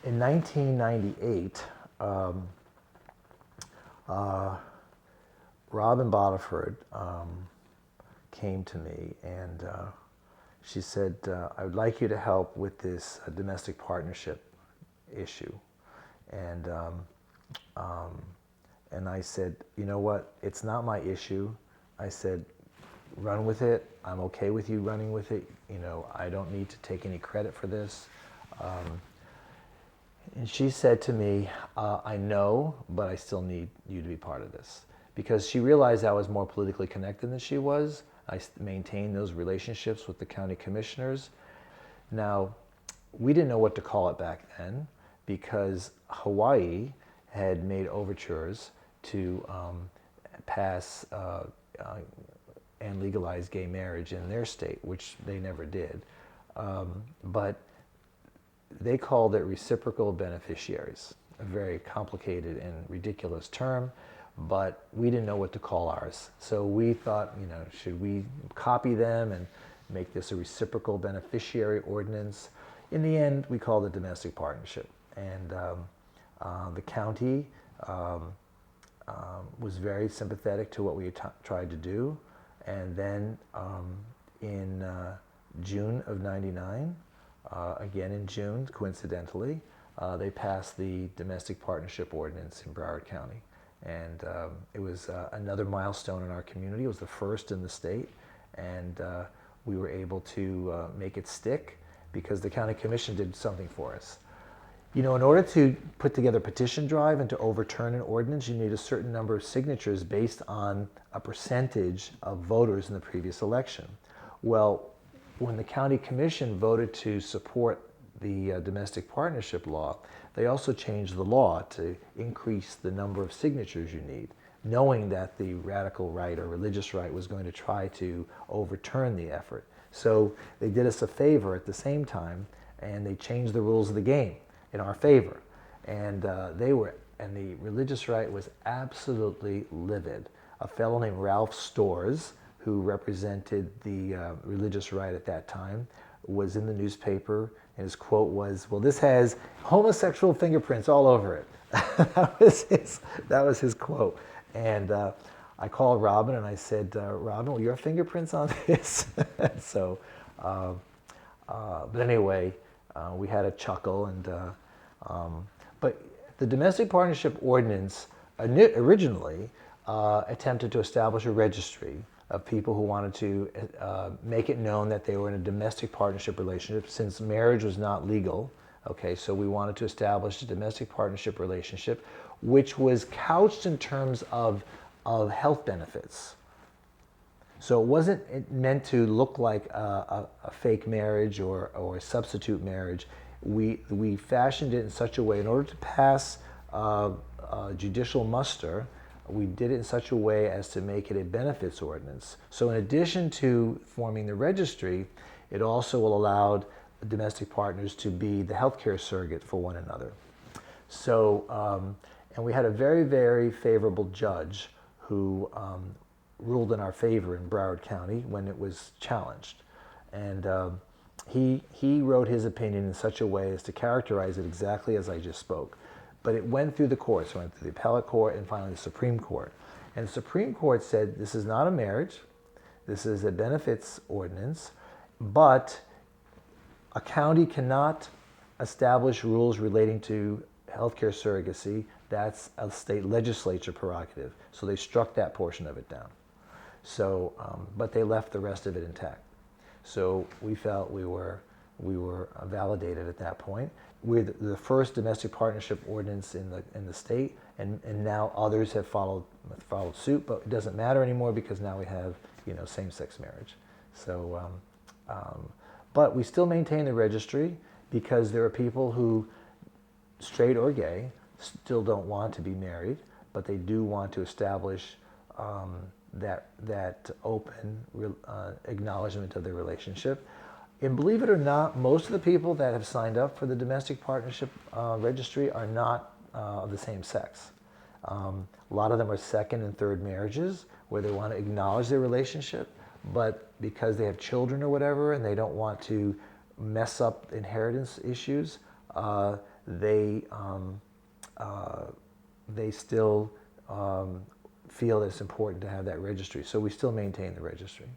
in 1998, Robin Bodiford came to me and she said, I would like you to help with this domestic partnership issue. And, and I said, you know what, it's not my issue. I said, run with it. I'm okay with you running with it. You know, I don't need to take any credit for this. And she said to me, I know, but I still need you to be part of this. Because she realized I was more politically connected than she was. I maintained those relationships with the county commissioners. Now, we didn't know what to call it back then because Hawaii had made overtures to pass and legalize gay marriage in their state, which they never did. But they called it reciprocal beneficiaries, a very complicated and ridiculous term, but we didn't know what to call ours. So we thought, you know, should we copy them and make this a reciprocal beneficiary ordinance? In the end, we called it domestic partnership. And the county was very sympathetic to what we had tried to do. And then in June of '99, again in June, coincidentally, they passed the Domestic Partnership Ordinance in Broward County. And it was another milestone in our community. It was the first in the state. And we were able to make it stick because the county commission did something for us. You know, in order to put together a petition drive and to overturn an ordinance, you need a certain number of signatures based on a percentage of voters in the previous election. Well, when the county commission voted to support the domestic partnership law, they also changed the law to increase the number of signatures you need, knowing that the radical right or religious right was going to try to overturn the effort. So they did us a favor at the same time, and they changed the rules of the game in our favor. And the religious right was absolutely livid. A fellow named Ralph Storrs, who represented the religious right at that time, was in the newspaper, and his quote was, "Well, this has homosexual fingerprints all over it." that was his quote. And I called Robin and I said, "Robin, were your fingerprints on this?" So, but anyway, we had a chuckle. And but the Domestic Partnership Ordinance originally attempted to establish a registry of people who wanted to make it known that they were in a domestic partnership relationship, since marriage was not legal. Okay, so we wanted to establish a domestic partnership relationship, which was couched in terms of health benefits. So it wasn't meant to look like a fake marriage or a substitute marriage. We fashioned it in such a way, in order to pass judicial muster, we did it in such a way as to make it a benefits ordinance. So in addition to forming the registry, it also allowed domestic partners to be the healthcare surrogate for one another. So, and we had a very, very favorable judge who ruled in our favor in Broward County when it was challenged. And he wrote his opinion in such a way as to characterize it exactly as I just spoke. But it went through the courts. It went through the appellate court and finally the Supreme Court. And the Supreme Court said this is not a marriage, this is a benefits ordinance, but a county cannot establish rules relating to healthcare surrogacy. That's a state legislature prerogative. So they struck that portion of it down. So, but they left the rest of it intact. So we felt we were validated at that point. We're the first domestic partnership ordinance in the state, and now others have followed suit. But it doesn't matter anymore because now we have, you know, same-sex marriage. So, but we still maintain the registry because there are people who, straight or gay, still don't want to be married, but they do want to establish that open acknowledgement of their relationship. And believe it or not, most of the people that have signed up for the domestic partnership registry are not of the same sex. A lot of them are second and third marriages where they want to acknowledge their relationship, but because they have children or whatever and they don't want to mess up inheritance issues, they they still feel that it's important to have that registry. So we still maintain the registry.